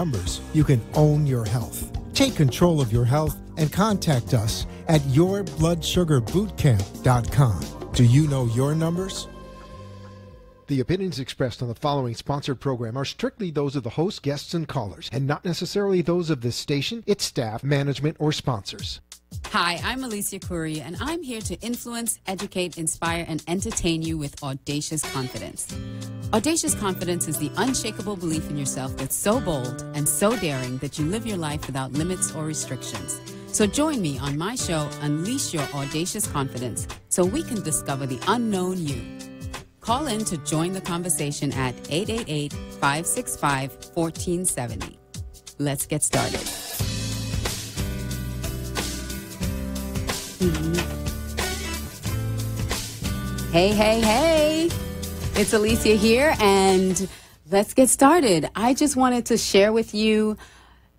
numbers, you can own your health. Take control of your health and contact us at yourbloodsugarbootcamp.com. Do you know your numbers? The opinions expressed on the following sponsored program are strictly those of the host, guests, and callers, and not necessarily those of this station, its staff, management, or sponsors. Hi, I'm Alicia Couri, and I'm here to influence, educate, inspire, and entertain you with Audacious Confidence. Audacious Confidence is the unshakable belief in yourself that's so bold and so daring that you live your life without limits or restrictions. So join me on my show, Unleash Your Audacious Confidence, so we can discover the unknown you. Call in to join the conversation at 888-565-1470. Let's get started. Hey. It's Alicia here, and let's get started. I just wanted to share with you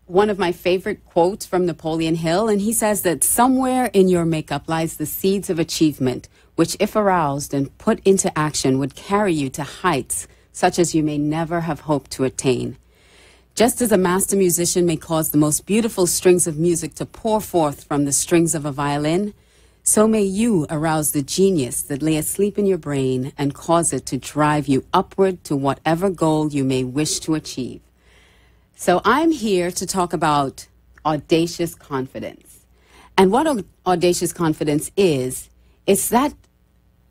one of my favorite quotes from Napoleon Hill, and he says that somewhere in your makeup lies the seeds of achievement, which, if aroused and put into action, would carry you to heights such as you may never have hoped to attain. Just as a master musician may cause the most beautiful strings of music to pour forth from the strings of a violin, so may you arouse the genius that lay asleep in your brain and cause it to drive you upward to whatever goal you may wish to achieve. So I'm here to talk about audacious confidence. And what audacious confidence is, it's that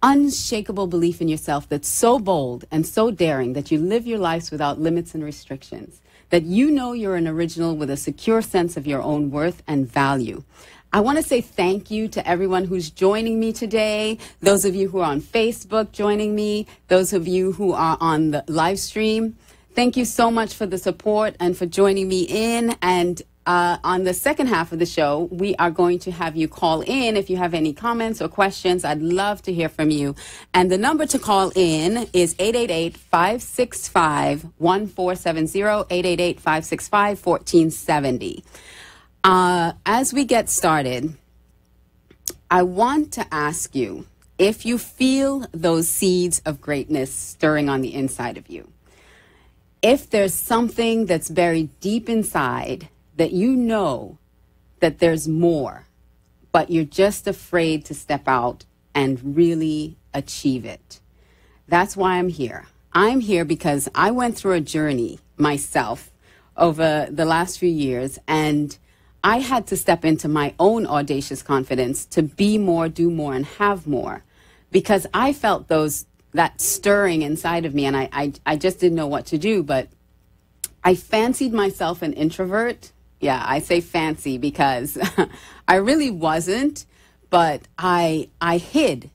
unshakable belief in yourself that's so bold and so daring that you live your lives without limits and restrictions, that you know you're an original with a secure sense of your own worth and value. I want to say thank you to everyone who's joining me today, those of you who are on Facebook joining me, those of you who are on the live stream. Thank you so much for the support and for joining me in. And on the second half of the show, we are going to have you call in if you have any comments or questions. I'd love to hear from you. And the number to call in is 888-565-1470, 888-565-1470. As we get started, I want to ask you if you feel those seeds of greatness stirring on the inside of you. If there's something that's buried deep inside that you know that there's more, but you're just afraid to step out and really achieve it. That's why I'm here. I'm here because I went through a journey myself over the last few years, and I had to step into my own audacious confidence to be more, do more, and have more, because I felt that stirring inside of me, and I just didn't know what to do. But I fancied myself an introvert. Yeah, I say fancy because I really wasn't, but I hid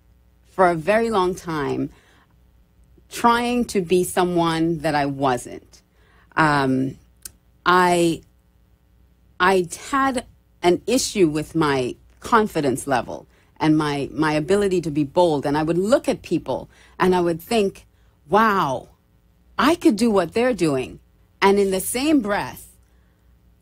for a very long time, trying to be someone that I wasn't. I had an issue with my confidence level and my ability to be bold. And I would look at people and I would think, wow, I could do what they're doing. And in the same breath,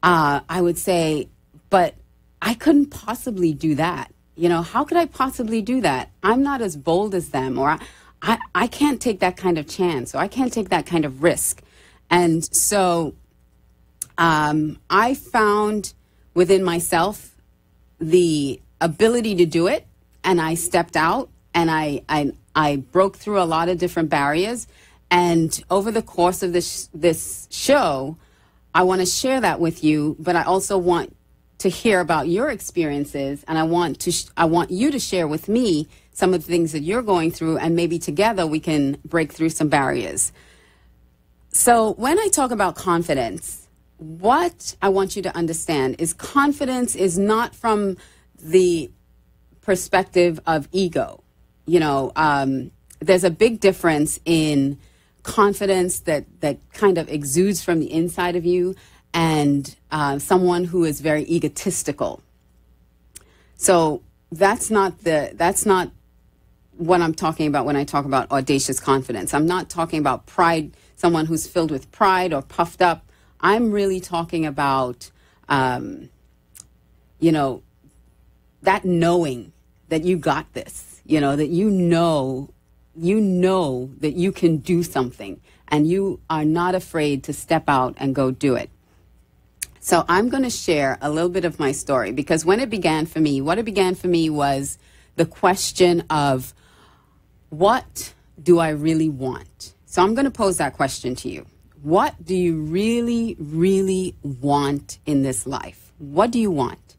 I would say, but I couldn't possibly do that. You know, how could I possibly do that? I'm not as bold as them, or I can't take that kind of chance, or I can't take that kind of risk. And so I found within myself the ability to do it, and I stepped out, and I broke through a lot of different barriers. And over the course of this show, I want to share that with you, but I also want to hear about your experiences, and I want you to share with me some of the things that you're going through, and maybe together we can break through some barriers. So when I talk about confidence, what I want you to understand is confidence is not from the perspective of ego. You know, there's a big difference in confidence that kind of exudes from the inside of you and someone who is very egotistical. So that's not what I'm talking about when I talk about audacious confidence. I'm not talking about pride, someone who's filled with pride or puffed up. I'm really talking about, that knowing that you got this, that you know that you can do something, and you are not afraid to step out and go do it. So I'm going to share a little bit of my story, because when it began for me, what it began for me was the question of, what do I really want? So I'm going to pose that question to you. What do you really, really want in this life? What do you want?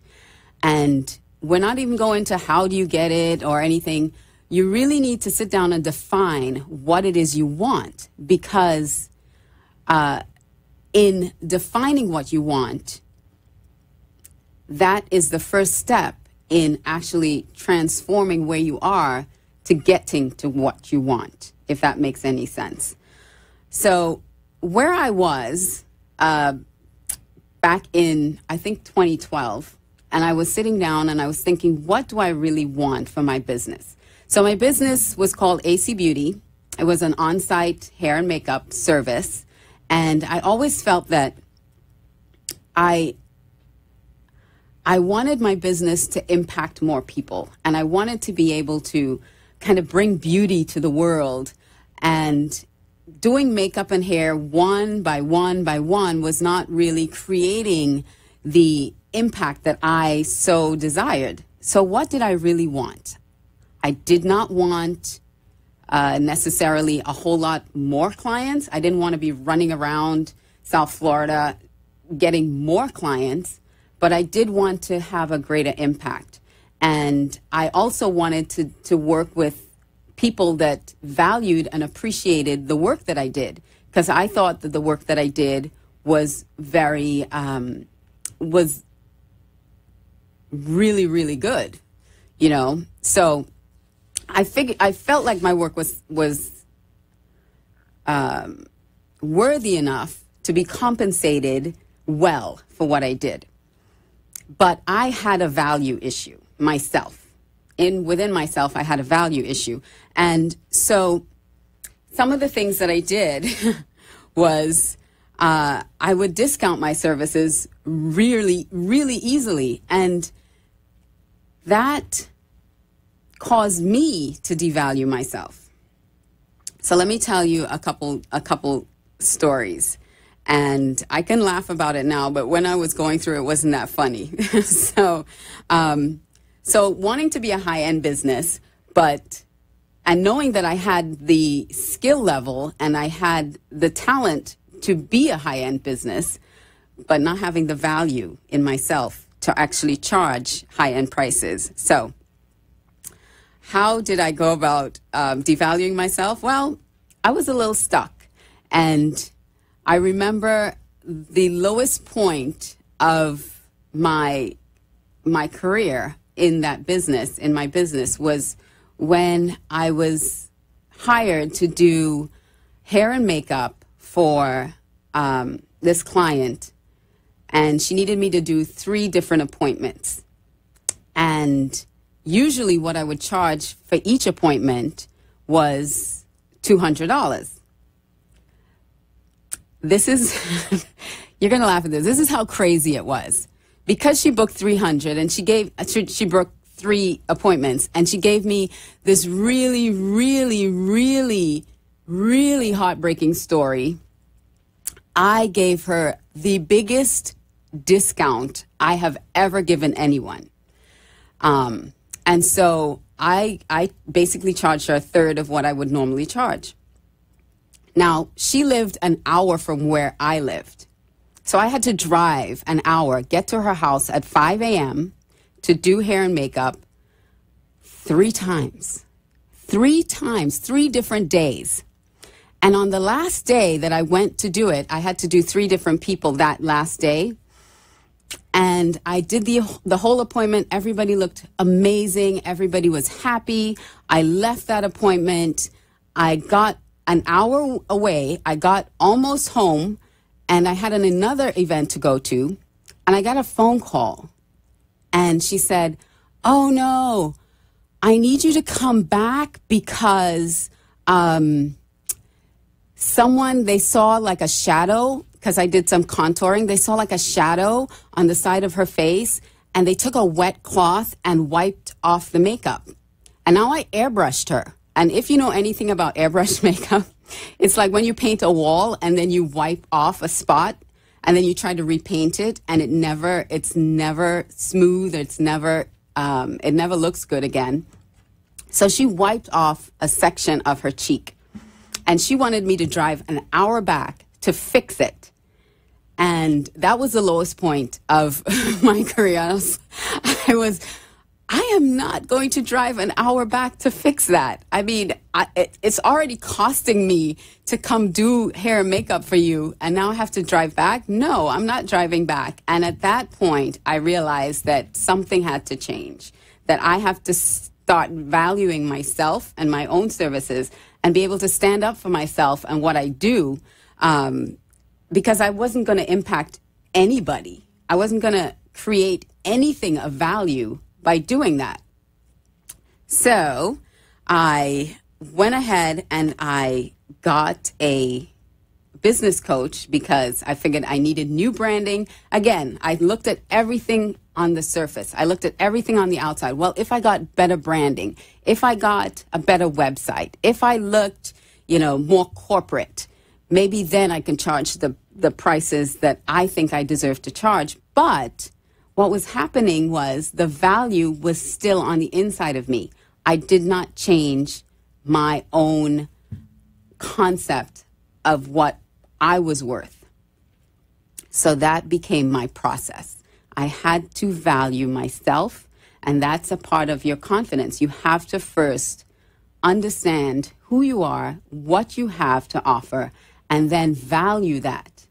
And we're not even going to how do you get it or anything. You really need to sit down and define what it is you want, because in defining what you want, that is the first step in actually transforming where you are to getting to what you want, if that makes any sense. So where I was back in, I think, 2012, and I was sitting down and I was thinking, what do I really want for my business? So my business was called AC Beauty. It was an on-site hair and makeup service. And I always felt that I wanted my business to impact more people. And I wanted to be able to kind of bring beauty to the world. And doing makeup and hair one by one by one was not really creating the impact that I so desired. So what did I really want? I did not want necessarily a whole lot more clients. I didn't want to be running around South Florida getting more clients, but I did want to have a greater impact. And I also wanted to work with people that valued and appreciated the work that I did, because I thought that the work that I did was was really, really good, you know. So I felt like my work was worthy enough to be compensated well for what I did. But I had a value issue myself. Within myself, I had a value issue. And so some of the things that I did was I would discount my services really, really easily. And that caused me to devalue myself. So let me tell you a couple stories. And I can laugh about it now, but when I was going through it, wasn't that funny. So wanting to be a high-end business, and knowing that I had the skill level and I had the talent to be a high-end business, but not having the value in myself to actually charge high-end prices. So how did I go about devaluing myself? Well, I was a little stuck. And I remember the lowest point of my career in my business, was when I was hired to do hair and makeup for this client, and she needed me to do 3 different appointments. And usually what I would charge for each appointment was $200. This is, you're going to laugh at this. This is how crazy it was. Because she booked 300 and she booked 3 appointments, and she gave me this really, really, really, really heartbreaking story. I gave her the biggest discount I have ever given anyone. And so I basically charged her a third of what I would normally charge. Now, she lived an hour from where I lived. So I had to drive an hour, get to her house at 5 a.m. to do hair and makeup 3 times. 3 times, 3 different days. And on the last day that I went to do it, I had to do 3 different people that last day. And I did the whole appointment. Everybody looked amazing. Everybody was happy. I left that appointment. I got an hour away. I got almost home, and I had another event to go to, and I got a phone call. And she said, "Oh, no, I need you to come back because they saw like a shadow, because I did some contouring. They saw like a shadow on the side of her face, and they took a wet cloth and wiped off the makeup. And now I airbrushed her. And if you know anything about airbrush makeup, it's like when you paint a wall and then you wipe off a spot, and then you try to repaint it, and it's never smooth. It never looks good again. So she wiped off a section of her cheek, and she wanted me to drive an hour back to fix it. And that was the lowest point of my career. I am not going to drive an hour back to fix that. I mean, it's already costing me to come do hair and makeup for you, and now I have to drive back? No, I'm not driving back. And at that point, I realized that something had to change, that I have to start valuing myself and my own services and be able to stand up for myself and what I do, because I wasn't going to impact anybody. I wasn't going to create anything of value by doing that. So I went ahead and I got a business coach because I figured I needed new branding. Again, I looked at everything on the surface. I looked at everything on the outside. Well, if I got better branding, if I got a better website, if I looked, more corporate, maybe then I can charge the prices that I think I deserve to charge. But what was happening was the value was still on the inside of me. I did not change my own concept of what I was worth. So that became my process. I had to value myself, and that's a part of your confidence. You have to first understand who you are, what you have to offer, and then value that.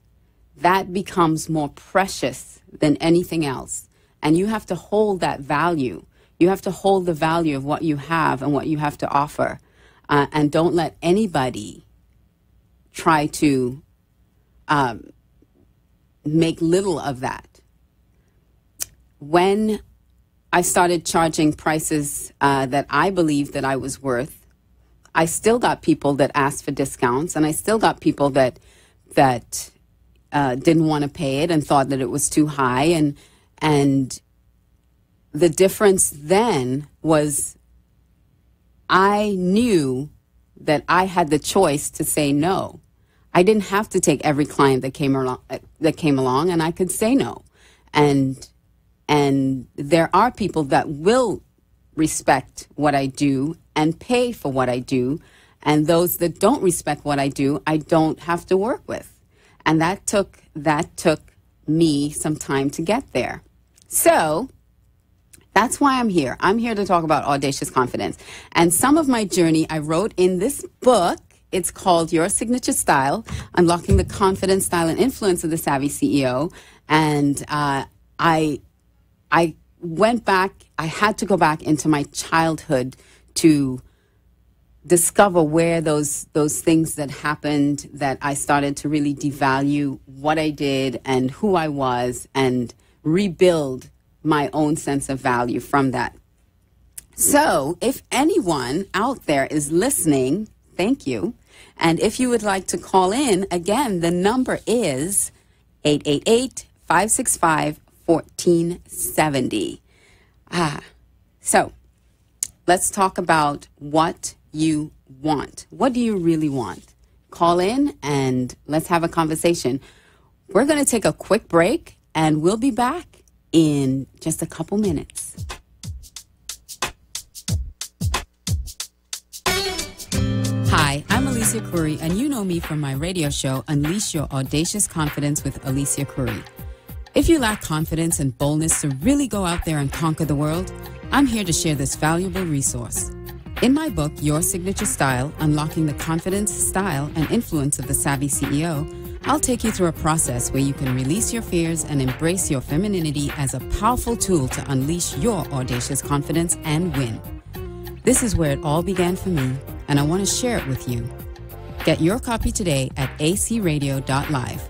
That becomes more precious than anything else. And you have to hold that value. You have to hold the value of what you have and what you have to offer. And don't let anybody try to make little of that. When I started charging prices that I believed that I was worth, I still got people that asked for discounts, and I still got people that didn't want to pay it and thought that it was too high. And the difference then was I knew that I had the choice to say no. I didn't have to take every client that came along, and I could say no. And there are people that will respect what I do and pay for what I do, and those that don't respect what I do, I don't have to work with. And that took me some time to get there. So that's why I'm here. I'm here to talk about audacious confidence. And some of my journey I wrote in this book. It's called Your Signature Style, Unlocking the Confidence, Style, and Influence of the Savvy CEO. And I went back. I had to go back into my childhood to discover where those things that happened, that I started to really devalue what I did and who I was, and rebuild my own sense of value from that. So if anyone out there is listening, thank you. And if you would like to call in, again, the number is 888-565-1470. So let's talk about what you want. What do you really want? Call in and let's have a conversation. We're going to take a quick break, and we'll be back in just a couple minutes. Hi, I'm Alicia Couri, and you know me from my radio show, Unleash Your Audacious Confidence with Alicia Couri. If you lack confidence and boldness to really go out there and conquer the world, I'm here to share this valuable resource. In my book, Your Signature Style, Unlocking the Confidence, Style, and Influence of the Savvy CEO, I'll take you through a process where you can release your fears and embrace your femininity as a powerful tool to unleash your audacious confidence and win. This is where it all began for me, and I want to share it with you. Get your copy today at acradio.live.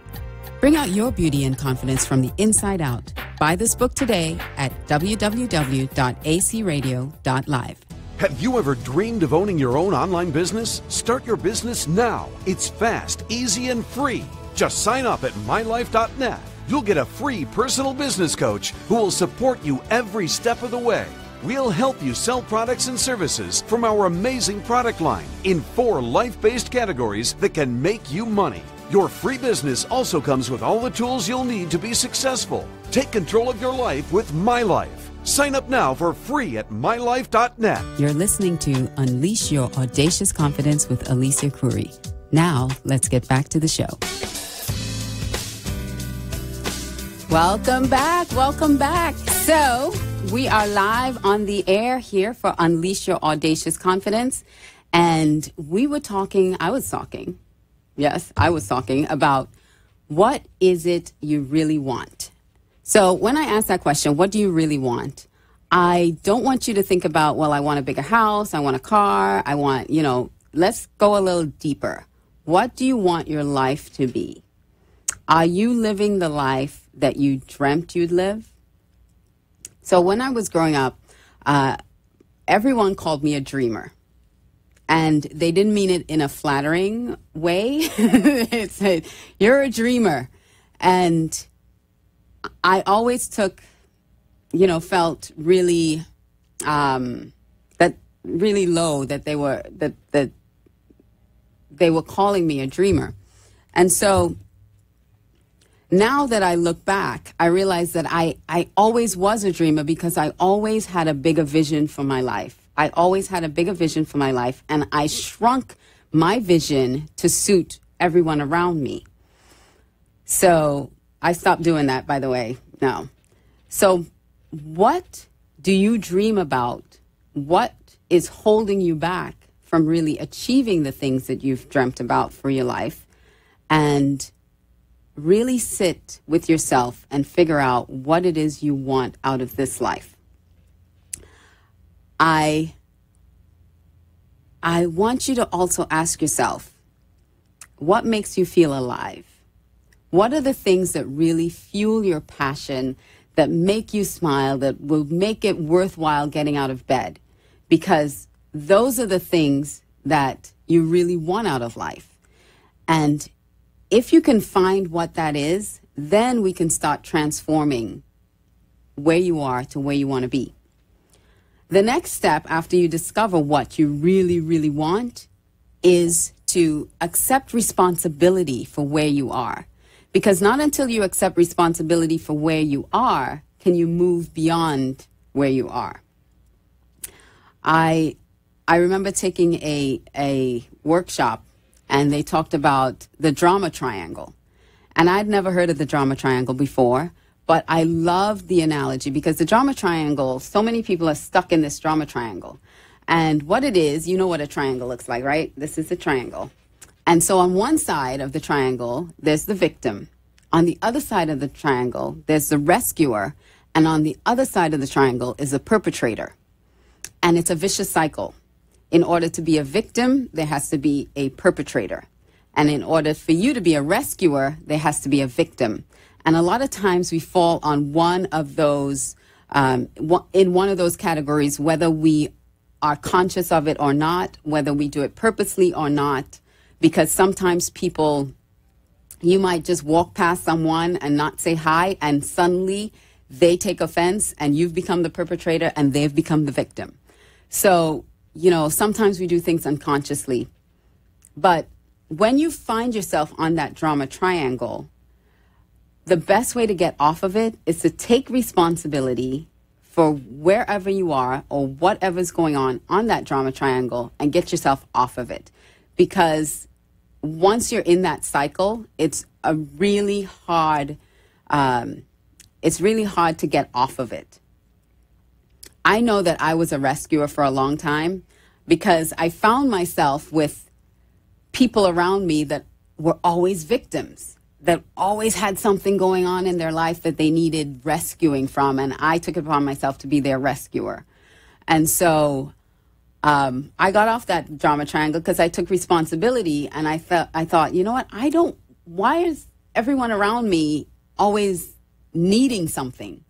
Bring out your beauty and confidence from the inside out. Buy this book today at www.acradio.live. Have you ever dreamed of owning your own online business? Start your business now. It's fast, easy, and free. Just sign up at mylife.net. You'll get a free personal business coach who will support you every step of the way. We'll help you sell products and services from our amazing product line in 4 life-based categories that can make you money. Your free business also comes with all the tools you'll need to be successful. Take control of your life with My Life. Sign up now for free at mylife.net. You're listening to Unleash Your Audacious Confidence with Alicia Couri. Now, let's get back to the show. Welcome back. Welcome back. So, we are live on the air here for Unleash Your Audacious Confidence. And I was talking about what is it you really want? So when I ask that question, what do you really want? I don't want you to think about, well, I want a bigger house, I want a car, I want, let's go a little deeper. What do you want your life to be? Are you living the life that you dreamt you'd live? So when I was growing up, everyone called me a dreamer. And they didn't mean it in a flattering way. They said, you're a dreamer. And I always felt really, really low that they were calling me a dreamer. And so now that I look back, I realize that I always was a dreamer because I always had a bigger vision for my life. I always had a bigger vision for my life, and I shrunk my vision to suit everyone around me. So I stopped doing that, by the way, now. So what do you dream about? What is holding you back from really achieving the things that you've dreamt about for your life? And really sit with yourself and figure out what it is you want out of this life. I want you to also ask yourself, what makes you feel alive? What are the things that really fuel your passion, that make you smile, that will make it worthwhile getting out of bed? Because those are the things that you really want out of life. And if you can find what that is, then we can start transforming where you are to where you want to be. The next step after you discover what you really, really want is to accept responsibility for where you are. Because not until you accept responsibility for where you are can you move beyond where you are. I remember taking a workshop, and they talked about the drama triangle. And I'd never heard of the drama triangle before. But I love the analogy because the drama triangle, so many people are stuck in this drama triangle. And what it is, you know what a triangle looks like, right? This is a triangle. And so on one side of the triangle, there's the victim. On the other side of the triangle, there's the rescuer. And on the other side of the triangle is a perpetrator. And it's a vicious cycle. In order to be a victim, there has to be a perpetrator. And in order for you to be a rescuer, there has to be a victim. And a lot of times we fall on one of those, in one of those categories, whether we are conscious of it or not, whether we do it purposely or not, because sometimes people, you might just walk past someone and not say hi, and suddenly they take offense and you've become the perpetrator and they've become the victim. So, sometimes we do things unconsciously. But when you find yourself on that drama triangle, the best way to get off of it is to take responsibility for wherever you are or whatever's going on that drama triangle and get yourself off of it. Because once you're in that cycle, it's really hard to get off of it. I know that I was a rescuer for a long time because I found myself with people around me that were always victims, that always had something going on in their life that they needed rescuing from, and I took it upon myself to be their rescuer. And so I got off that drama triangle because I took responsibility, and I thought, you know what, why is everyone around me always needing something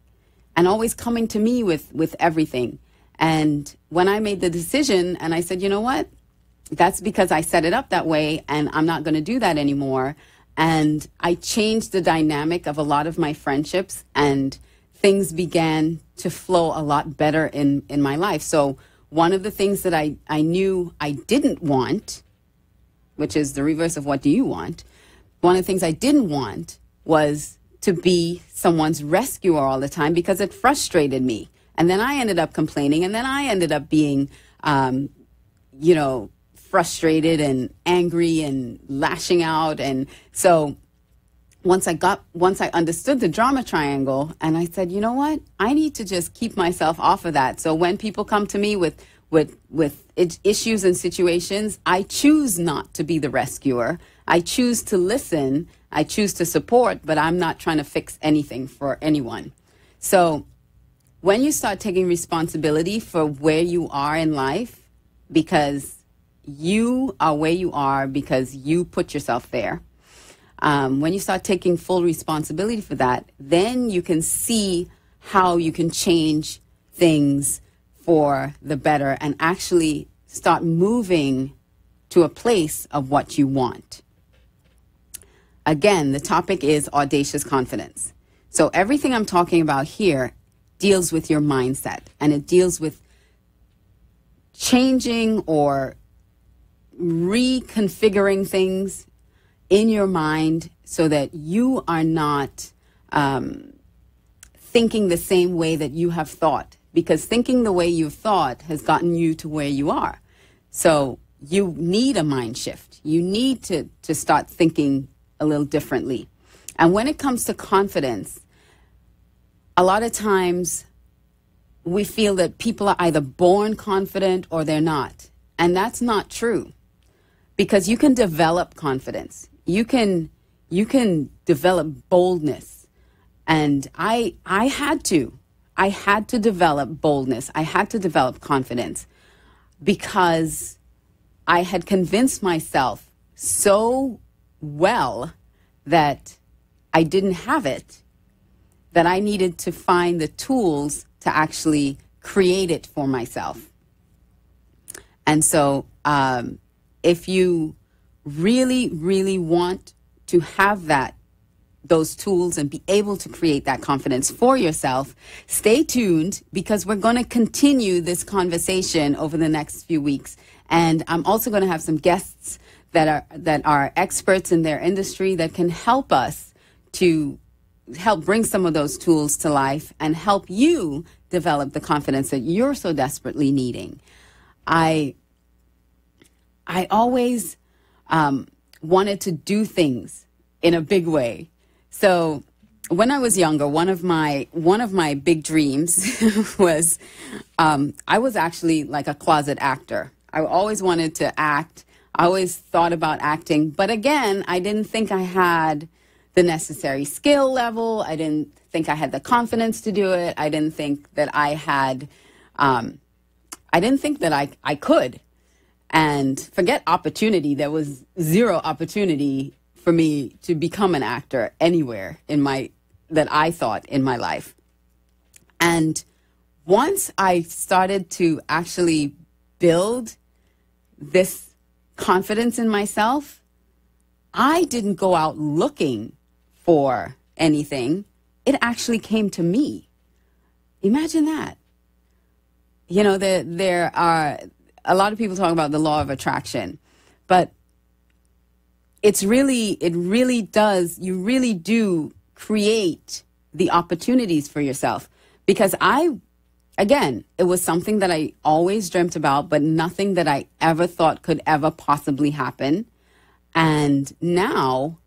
and always coming to me with everything? And when I made the decision and I said, you know what, that's because I set it up that way and I'm not going to do that anymore. And I changed the dynamic of a lot of my friendships, and things began to flow a lot better in my life. So one of the things that I knew I didn't want, which is the reverse of what do you want, one of the things I didn't want was to be someone's rescuer all the time because it frustrated me. And then I ended up complaining, and then I ended up being, frustrated and angry and lashing out. And so once I understood the drama triangle, and I said, you know what, I need to just keep myself off of that. So when people come to me with issues and situations, I choose not to be the rescuer. I choose to listen. I choose to support, but I'm not trying to fix anything for anyone. So when you start taking responsibility for where you are in life, because you are where you are because you put yourself there, when you start taking full responsibility for that, then you can see how you can change things for the better and actually start moving to a place of what you want. Again, the topic is audacious confidence. So everything I'm talking about here deals with your mindset, and it deals with changing or reconfiguring things in your mind so that you are not thinking the same way that you have thought, because thinking the way you've thought has gotten you to where you are. So you need a mind shift. You need to start thinking a little differently. And when it comes to confidence, a lot of times we feel that people are either born confident or they're not. And that's not true, because you can develop confidence. You can develop boldness. And I had to develop boldness. I had to develop confidence because I had convinced myself so well that I didn't have it, that I needed to find the tools to actually create it for myself. And so if you really, really want to have those tools and be able to create that confidence for yourself, stay tuned, because we're going to continue this conversation over the next few weeks. And I'm also going to have some guests that are experts in their industry that can help us to help bring some of those tools to life and help you develop the confidence that you're so desperately needing. I always wanted to do things in a big way. So when I was younger, one of my big dreams was I was actually like a closet actor. I always wanted to act. I always thought about acting. But again, I didn't think I had the necessary skill level. I didn't think I had the confidence to do it. I didn't think that I had, I didn't think that I could. And forget opportunity. There was zero opportunity for me to become an actor anywhere that I thought in my life. And once I started to actually build this confidence in myself, I didn't go out looking for anything. It actually came to me. Imagine that. You know, there are a lot of people talk about the law of attraction, but it really does, you really do create the opportunities for yourself. Because again, it was something that I always dreamt about, but nothing that I ever thought could ever possibly happen. And now,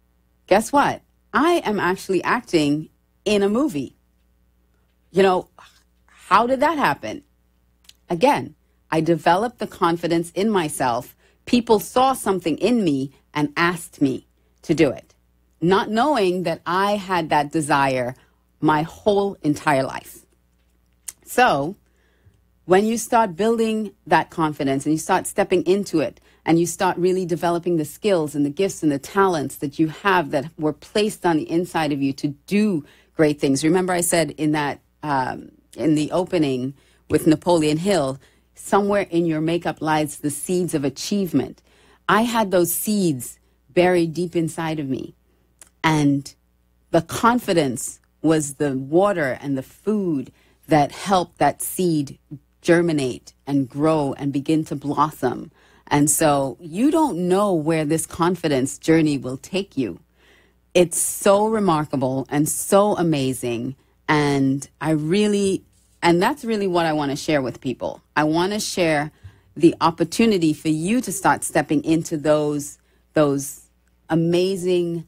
guess what? I am actually acting in a movie. You know, how did that happen? Again, I developed the confidence in myself. People saw something in me and asked me to do it, not knowing that I had that desire my whole entire life. So when you start building that confidence and you start stepping into it and you start really developing the skills and the gifts and the talents that you have that were placed on the inside of you to do great things. Remember I said in that in the opening with Napoleon Hill, somewhere in your makeup lies the seeds of achievement. I had those seeds buried deep inside of me. And the confidence was the water and the food that helped that seed germinate and grow and begin to blossom. And so you don't know where this confidence journey will take you. it's so remarkable and so amazing. And that's really what I want to share with people. I want to share the opportunity for you to start stepping into those amazing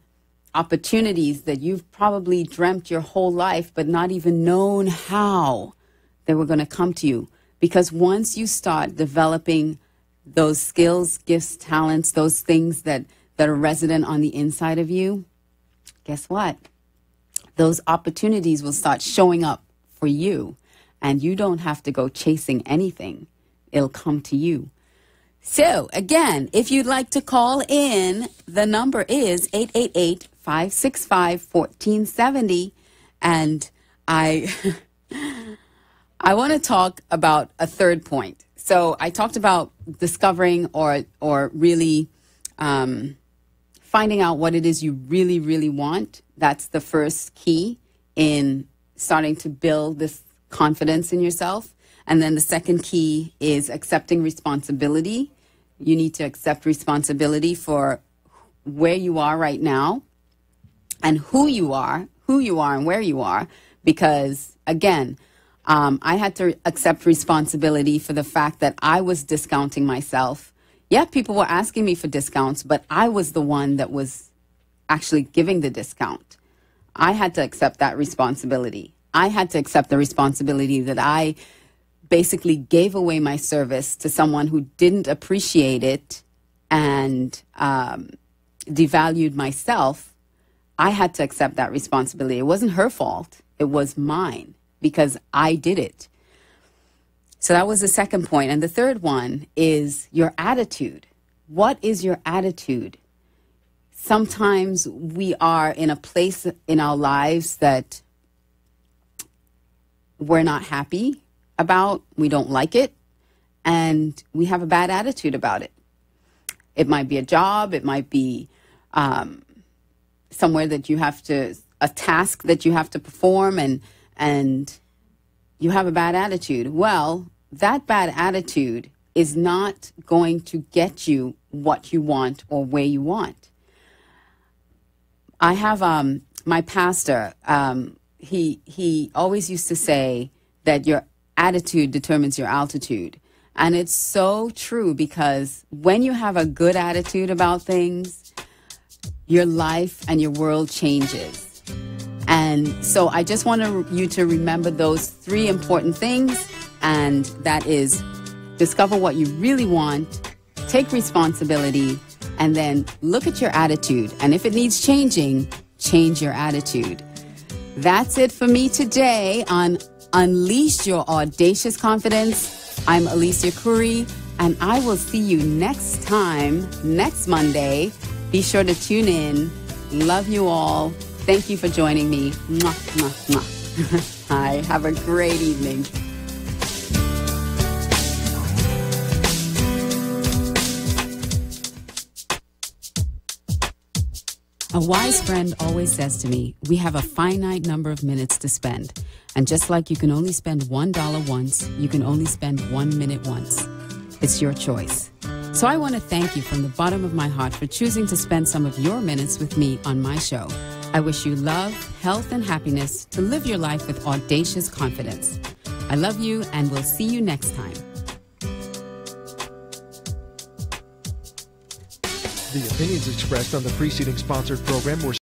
opportunities that you've probably dreamt your whole life, but not even known how they were going to come to you. Because once you start developing those skills, gifts, talents, those things that are resident on the inside of you, guess what? Those opportunities will start showing up for you, and you don't have to go chasing anything. It'll come to you. So, again, if you'd like to call in, the number is 888-565-1470. And I want to talk about a third point. So I talked about discovering or really finding out what it is you really, really want. That's the first key in starting to build this confidence in yourself. And then the second key is accepting responsibility. You need to accept responsibility for where you are right now and who you are and where you are. Because, again, I had to accept responsibility for the fact that I was discounting myself. Yeah, people were asking me for discounts, but I was the one that was actually giving the discount. I had to accept that responsibility. I had to accept the responsibility that I basically gave away my service to someone who didn't appreciate it and devalued myself. I had to accept that responsibility. It wasn't her fault. It was mine because I did it. So that was the second point. And the third one is your attitude. What is your attitude? Sometimes we are in a place in our lives that we're not happy about, we don't like it, and we have a bad attitude about it. It might be a job, it might be somewhere that you have to, a task that you have to perform, and you have a bad attitude. Well, that bad attitude is not going to get you what you want or where you want. I have my pastor, he always used to say that your attitude determines your altitude. And it's so true, because when you have a good attitude about things, your life and your world changes. And so I just want you to remember those three important things. And that is discover what you really want, take responsibility, and then look at your attitude. And if it needs changing, change your attitude. That's it for me today on Unleash Your Audacious Confidence. I'm Alicia Couri, and I will see you next time, next Monday. Be sure to tune in. Love you all. Thank you for joining me. Mwah, mwah, mwah. Hi, have a great evening. A wise friend always says to me, we have a finite number of minutes to spend. And just like you can only spend $1 once, you can only spend 1 minute once. It's your choice. So I want to thank you from the bottom of my heart for choosing to spend some of your minutes with me on my show. I wish you love, health, and happiness to live your life with audacious confidence. I love you, and we'll see you next time. The opinions expressed on the preceding sponsored program were